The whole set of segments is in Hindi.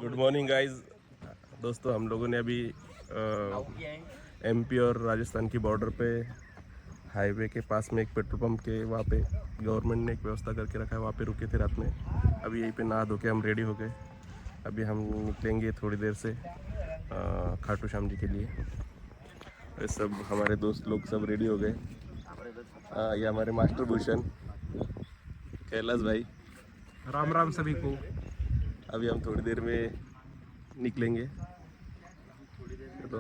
Good morning guys. दोस्तों हम लोगों ने अभी एमपी और राजस्थान की बॉर्डर पे हाईवे के पास में एक पेट्रोल पंप के वहाँ पे गवर्नमेंट ने एक व्यवस्था करके रखा है, वहाँ पे रुके थे रात में। अभी यहीं पे नहा धो के हम रेडी हो गए। अभी हम निकलेंगे थोड़ी देर से खाटू श्याम जी के लिए। ये सब हमारे दोस्त लोग सब रेडी हो गए। ये हमारे मास्टर भूषण, कैलाश भाई, राम राम सभी को। अभी हम थोड़ी देर में निकलेंगे। तो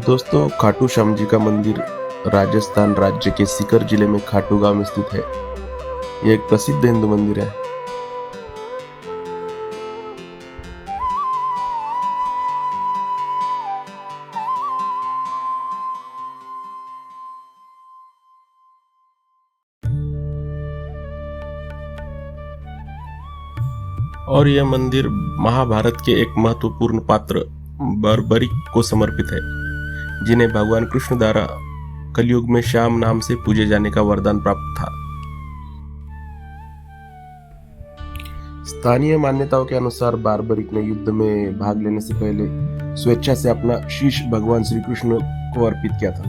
दोस्तों, खाटू श्याम जी का मंदिर राजस्थान राज्य के सीकर जिले में खाटू गांव में स्थित है। यह एक प्रसिद्ध हिंदू मंदिर है। और यह मंदिर महाभारत के एक महत्वपूर्ण पात्र बर्बरिक को समर्पित है, जिन्हें भगवान कृष्ण द्वारा कलयुग में श्याम नाम से पूजे जाने का वरदान प्राप्त था। स्थानीय मान्यताओं के अनुसार बार्बरिक ने युद्ध में भाग लेने से पहले स्वेच्छा से अपना शीश भगवान श्री कृष्ण को अर्पित किया था।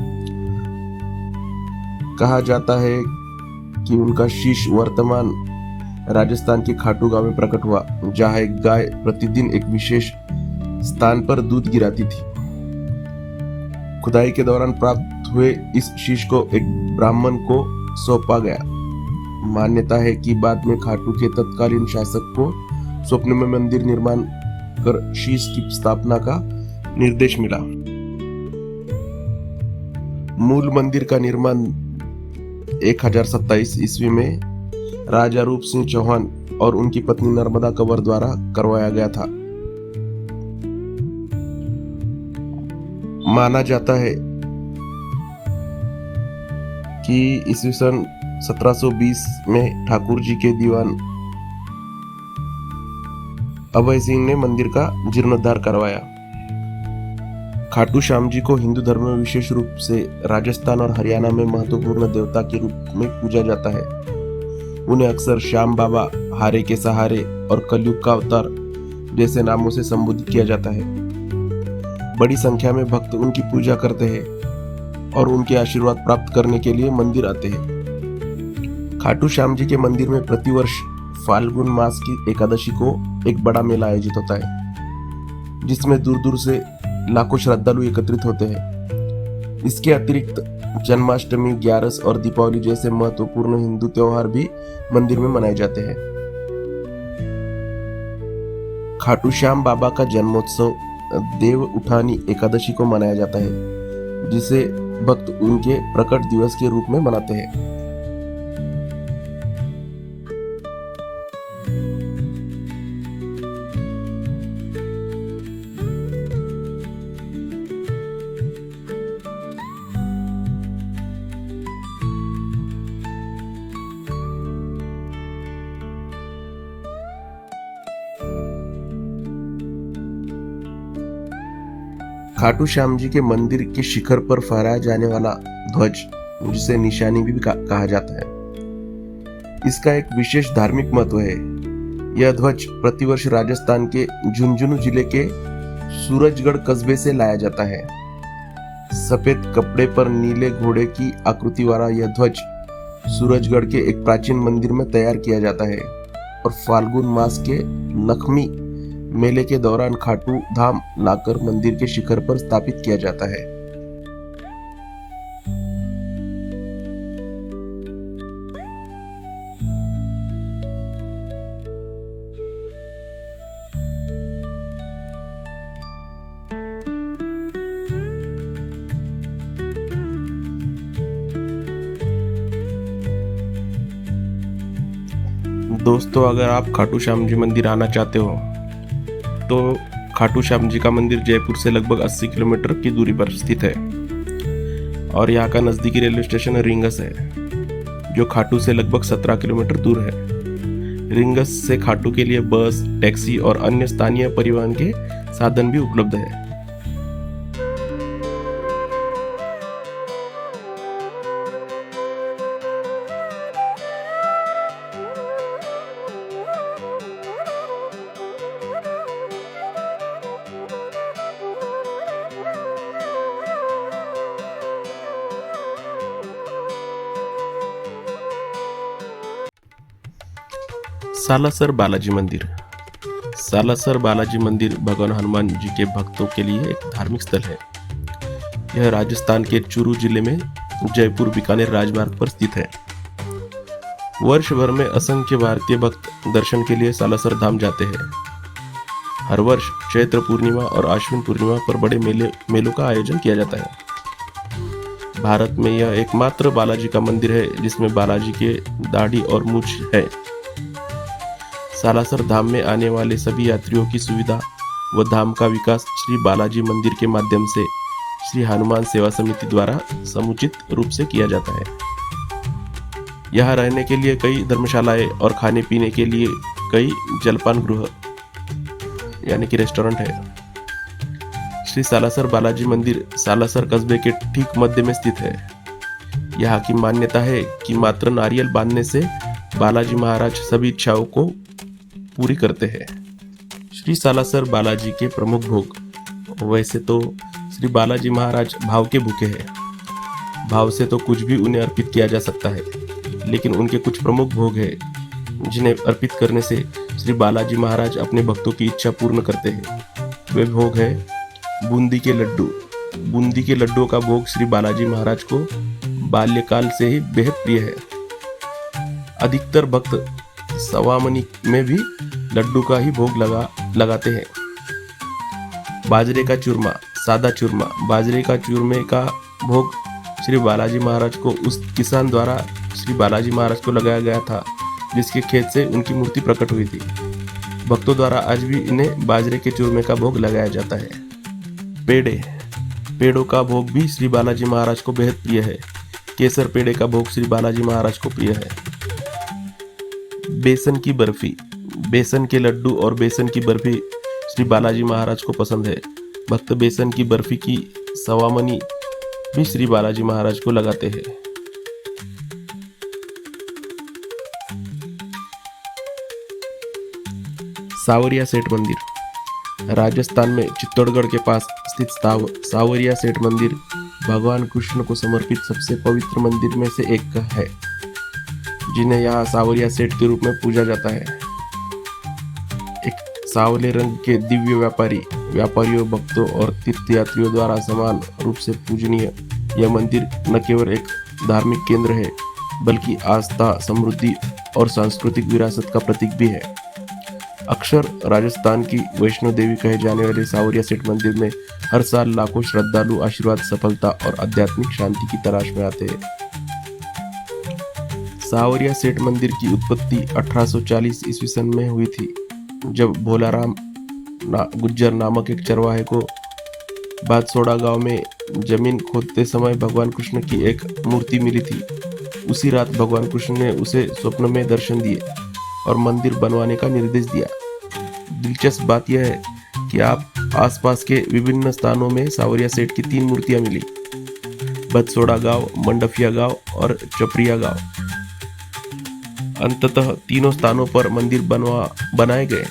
कहा जाता है कि उनका शीश वर्तमान राजस्थान के खाटू गांव में प्रकट हुआ, जहां एक गाय प्रतिदिन एक विशेष स्थान पर दूध गिराती थी। खुदाई के दौरान प्राप्त हुए इस शीश को एक ब्राह्मण को सौंपा गया। मान्यता है कि बाद में खाटू के तत्कालीन शासक को स्वप्न में मंदिर निर्माण कर शीश की स्थापना का निर्देश मिला। मूल मंदिर का निर्माण 1027 ईस्वी में राजा रूप सिंह चौहान और उनकी पत्नी नर्मदा कंवर द्वारा करवाया गया था। माना जाता है कि ईस्वी सन 1720 में ठाकुर जी के दीवान अभय सिंह ने मंदिर का जीर्णोद्धार करवाया। खाटू श्याम जी को हिंदू धर्म में विशेष रूप से राजस्थान और हरियाणा में महत्वपूर्ण देवता के रूप में पूजा जाता है। उन्हें अक्सर श्याम बाबा, हारे के सहारे और कलयुग का अवतार जैसे नामों से संबोधित किया जाता है। बड़ी संख्या में भक्त उनकी पूजा करते हैं और उनके आशीर्वाद प्राप्त करने के लिए मंदिर आते हैं। खाटू श्याम जी के मंदिर में प्रतिवर्ष फाल्गुन मास की एकादशी को एक बड़ा मेला आयोजित होता है, जिसमें दूर दूर से लाखों श्रद्धालु एकत्रित होते हैं। इसके अतिरिक्त जन्माष्टमी, ग्यारस और दीपावली जैसे महत्वपूर्ण हिंदू त्योहार भी मंदिर में मनाए जाते हैं। खाटू श्याम बाबा का जन्मोत्सव देव उठानी एकादशी को मनाया जाता है, जिसे भक्त उनके प्रकट दिवस के रूप में मनाते हैं। खाटू श्याम जी के मंदिर के शिखर पर फहराया जाने वाला ध्वज, जिसे निशानी भी कहा जाता है, इसका एक विशेष धार्मिक महत्व है। यह ध्वज प्रतिवर्ष राजस्थान के झुंझुनू जिले के सूरजगढ़ कस्बे से लाया जाता है। सफेद कपड़े पर नीले घोड़े की आकृति वाला यह ध्वज सूरजगढ़ के एक प्राचीन मंदिर में तैयार किया जाता है और फाल्गुन मास के लक्ष्मी मेले के दौरान खाटू धाम लाकर मंदिर के शिखर पर स्थापित किया जाता है। दोस्तों, अगर आप खाटू श्याम जी मंदिर आना चाहते हो तो खाटू श्याम जी का मंदिर जयपुर से लगभग 80 किलोमीटर की दूरी पर स्थित है और यहाँ का नज़दीकी रेलवे स्टेशन रिंगस है, जो खाटू से लगभग 17 किलोमीटर दूर है। रिंगस से खाटू के लिए बस, टैक्सी और अन्य स्थानीय परिवहन के साधन भी उपलब्ध है। सालासर बालाजी मंदिर। सालासर बालाजी मंदिर भगवान हनुमान जी के भक्तों के लिए एक धार्मिक स्थल है। यह राजस्थान के चूरू जिले में जयपुर बीकानेर राजमार्ग पर स्थित है। वर्ष भर में असंख्य भारतीय भक्त दर्शन के लिए सालासर धाम जाते हैं। हर वर्ष चैत्र पूर्णिमा और आश्विन पूर्णिमा पर बड़े मेलों का आयोजन किया जाता है। भारत में यह एकमात्र बालाजी का मंदिर है जिसमें बालाजी के दाढ़ी और मूछ है। सालासर धाम में आने वाले सभी यात्रियों की सुविधा व धाम का विकास श्री बालाजी मंदिर के माध्यम से श्री हनुमान सेवा समिति द्वारा समुचित रूप से किया जाता है। यहाँ रहने के लिए कई धर्मशालाएं और खाने पीने के लिए कई जलपान गृह यानी कि रेस्टोरेंट है। श्री सालासर बालाजी मंदिर सालासर कस्बे के ठीक मध्य में स्थित है। यहाँ की मान्यता है कि मात्र नारियल बांधने से बालाजी महाराज सभी इच्छाओं को पूरी करते हैं। श्री सालासर बालाजी के प्रमुख भोग। वैसे तो श्री बालाजी महाराज भाव के भूखे हैं। भाव से तो कुछ भी उन्हें अर्पित किया जा सकता है, लेकिन उनके कुछ प्रमुख भोग हैं जिन्हें अर्पित करने से श्री बालाजी महाराज अपने भक्तों की इच्छा पूर्ण करते हैं। वे भोग है बूंदी के लड्डू। बूंदी के लड्डुओं का भोग श्री बालाजी महाराज को बाल्यकाल से ही बेहद प्रिय है। अधिकतर भक्त सवामनी में भी लड्डू का ही भोग लगाते हैं। बाजरे का चूरमा, सादा चूरमा। बाजरे का चूरमे का भोग श्री बालाजी महाराज को उस किसान द्वारा श्री बालाजी महाराज को लगाया गया था जिसके खेत से उनकी मूर्ति प्रकट हुई थी। भक्तों द्वारा आज भी इन्हें बाजरे के चूरमे का भोग लगाया जाता है। पेड़े। पेड़ों का भोग भी श्री बालाजी महाराज को बेहद प्रिय है। केसर पेड़े का भोग श्री बालाजी महाराज को प्रिय है। बेसन की बर्फी। बेसन के लड्डू और बेसन की बर्फी श्री बालाजी महाराज को पसंद है। भक्त बेसन की बर्फी की सवामनी भी श्री बालाजी महाराज को लगाते हैं। सावरिया सेठ मंदिर। राजस्थान में चित्तौड़गढ़ के पास स्थित सावरिया सेठ मंदिर भगवान कृष्ण को समर्पित सबसे पवित्र मंदिर में से एक है, जिन्हें यहाँ सावरिया सेठ के रूप में पूजा जाता है। एक सावले रंग के दिव्य व्यापारियों, भक्तों और तीर्थयात्रियों द्वारा समान रूप से पूजनीय यह मंदिर न केवल एक धार्मिक केंद्र है, बल्कि आस्था, समृद्धि और सांस्कृतिक विरासत का प्रतीक भी है। अक्सर राजस्थान की वैष्णो देवी कहे जाने वाले सावरिया सेठ मंदिर में हर साल लाखों श्रद्धालु आशीर्वाद, सफलता और आध्यात्मिक शांति की तलाश में आते हैं। सावरिया सेठ मंदिर की उत्पत्ति 1840 ईस्वी सन में हुई थी, जब भोलाराम गुज्जर नामक एक चरवाहे को बादसोड़ा गांव में जमीन खोदते समय भगवान कृष्ण की एक मूर्ति मिली थी। उसी रात भगवान कृष्ण ने उसे स्वप्न में दर्शन दिए और मंदिर बनवाने का निर्देश दिया। दिलचस्प बात यह है कि आसपास के विभिन्न स्थानों में सावरिया सेठ की 3 मूर्तियां मिली: बदसोड़ा गांव, मंडफिया गांव और चपरिया गांव। अंततः तीनों स्थानों पर मंदिर बनाए गए।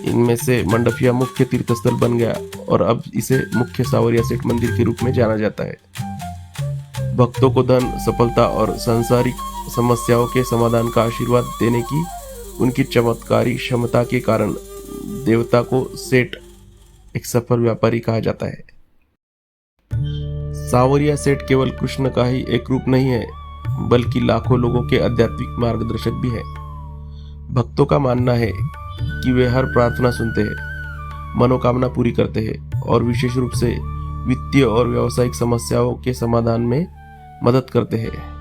इनमें से मंडफिया मुख्य तीर्थस्थल बन गया और अब इसे मुख्य सावरिया सेठ मंदिर के रूप में जाना जाता है। भक्तों को धन, सफलता और सांसारिक समस्याओं के समाधान का आशीर्वाद देने की उनकी चमत्कारी क्षमता के कारण देवता को सेठ, एक सफल व्यापारी कहा जाता है। सावरिया सेठ केवल कृष्ण का ही एक रूप नहीं है, बल्कि लाखों लोगों के आध्यात्मिक मार्गदर्शक भी है। भक्तों का मानना है कि वे हर प्रार्थना सुनते हैं, मनोकामना पूरी करते हैं और विशेष रूप से वित्तीय और व्यावसायिक समस्याओं के समाधान में मदद करते हैं।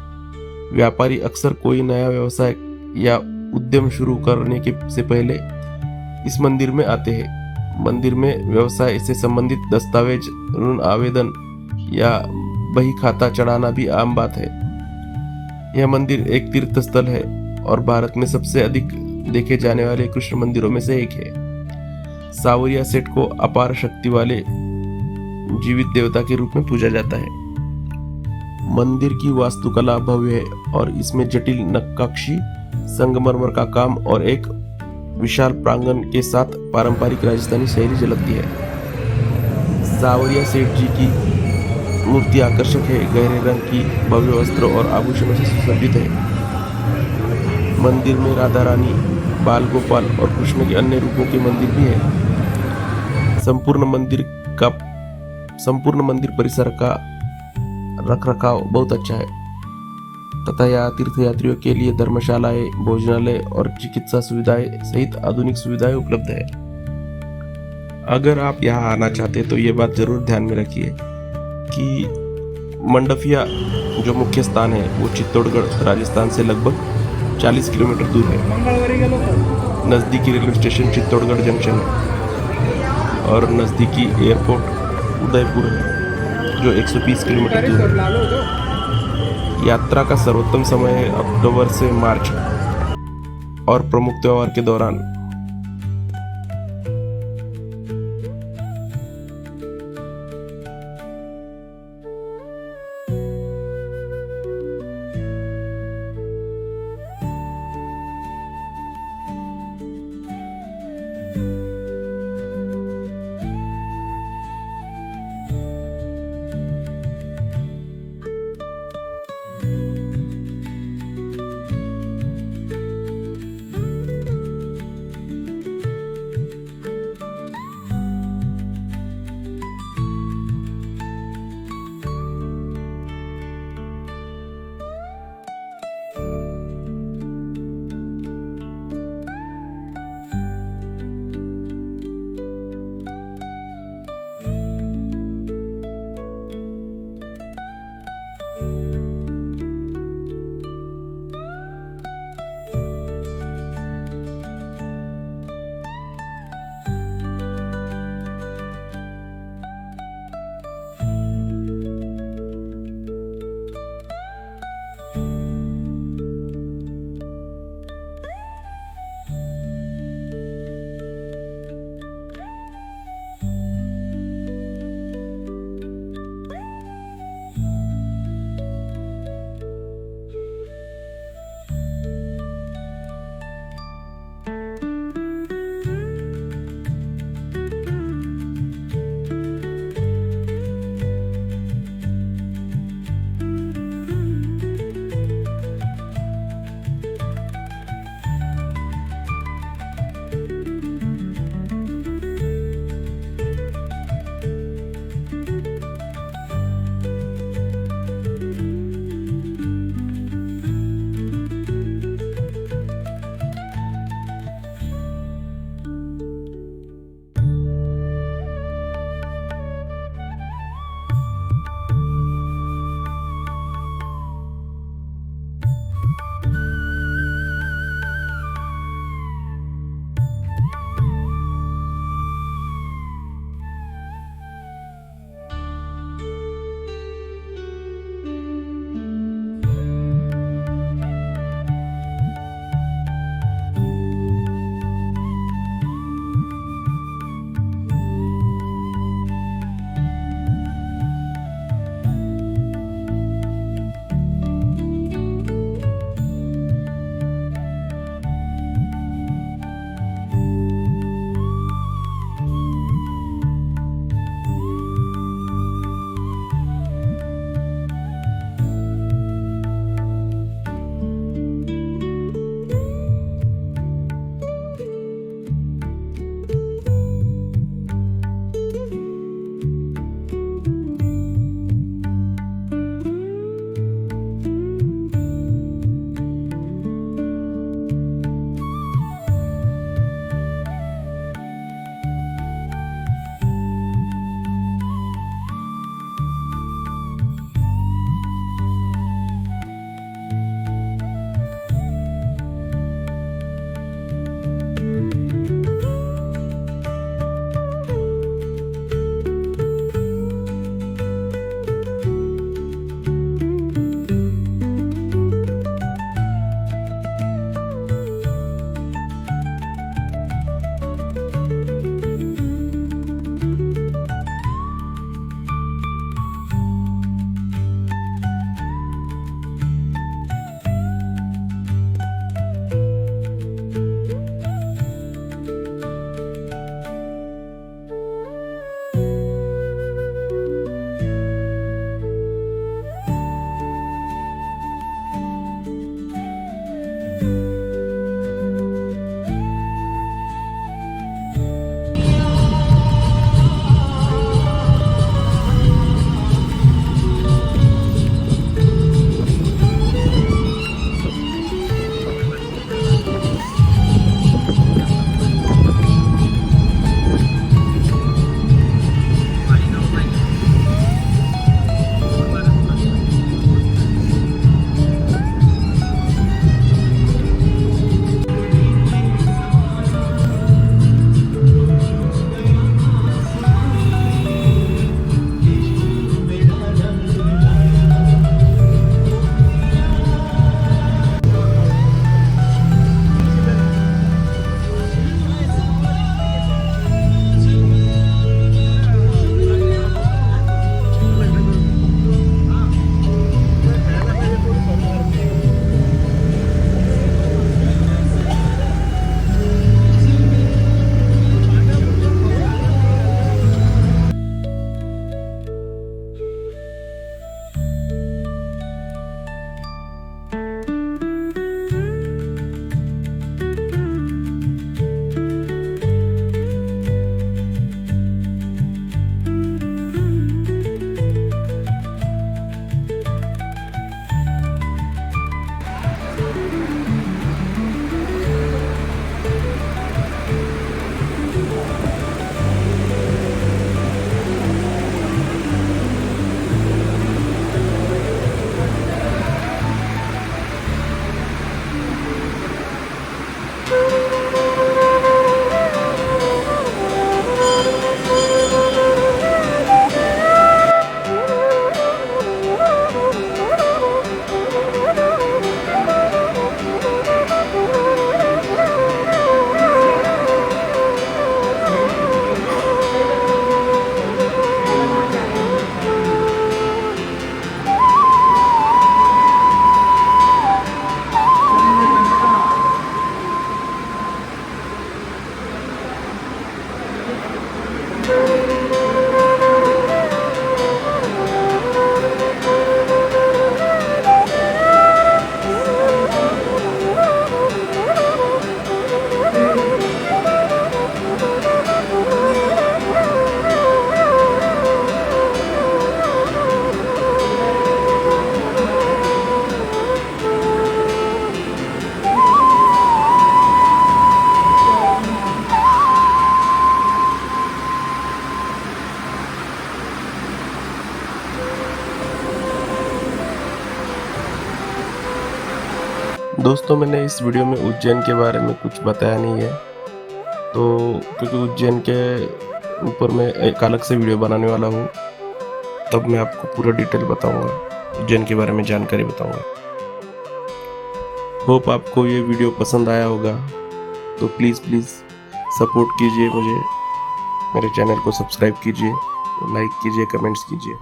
व्यापारी अक्सर कोई नया व्यवसाय या उद्यम शुरू करने से पहले इस मंदिर में आते हैं। मंदिर में व्यवसाय से संबंधित दस्तावेज, ऋण आवेदन या बही खाता चढ़ाना भी आम बात है। यह मंदिर एक तीर्थ स्थल है और भारत में सबसे अधिक देखे जाने वाले कृष्ण मंदिरों में से एक है। सावरिया सेठ को अपार शक्ति वाले जीवित देवता के रूप में पूजा जाता है। मंदिर की वास्तुकला भव्य है और इसमें जटिल नक्काशी, संगमरमर का काम और एक विशाल प्रांगण के साथ पारंपरिक राजस्थानी शैली झलकती है। सावरिया सेठ जी की मूर्ति आकर्षक है, गहरे रंग की भव्य वस्त्र और आभूषणों से सुसज्जित है। मंदिर में राधा रानी, बाल गोपाल और कृष्ण के अन्य रूपों के मंदिर भी है। संपूर्ण मंदिर परिसर का रखरखाव बहुत अच्छा है तथा यहाँ तीर्थयात्रियों के लिए धर्मशालाएं, भोजनालय और चिकित्सा सुविधाएं सहित आधुनिक सुविधाएं उपलब्ध है। अगर आप यहाँ आना चाहते हैं तो ये बात जरूर ध्यान में रखिए कि मंडफिया जो मुख्य स्थान है वो चित्तौड़गढ़ राजस्थान से लगभग 40 किलोमीटर दूर है। नज़दीकी रेलवे स्टेशन चित्तौड़गढ़ जंक्शन है और नज़दीकी एयरपोर्ट उदयपुर है जो 120 किलोमीटर दूर है। यात्रा का सर्वोत्तम समय है अक्टूबर से मार्च और प्रमुख त्योहार के दौरान। दोस्तों, मैंने इस वीडियो में उज्जैन के बारे में कुछ बताया नहीं है, तो क्योंकि उज्जैन के ऊपर मैं एक अलग से वीडियो बनाने वाला हूँ, तब मैं आपको पूरा डिटेल बताऊंगा, उज्जैन के बारे में जानकारी बताऊंगा। होप आपको ये वीडियो पसंद आया होगा, तो प्लीज़ सपोर्ट कीजिए मुझे, मेरे चैनल को सब्सक्राइब कीजिए, लाइक कीजिए, कमेंट्स कीजिए।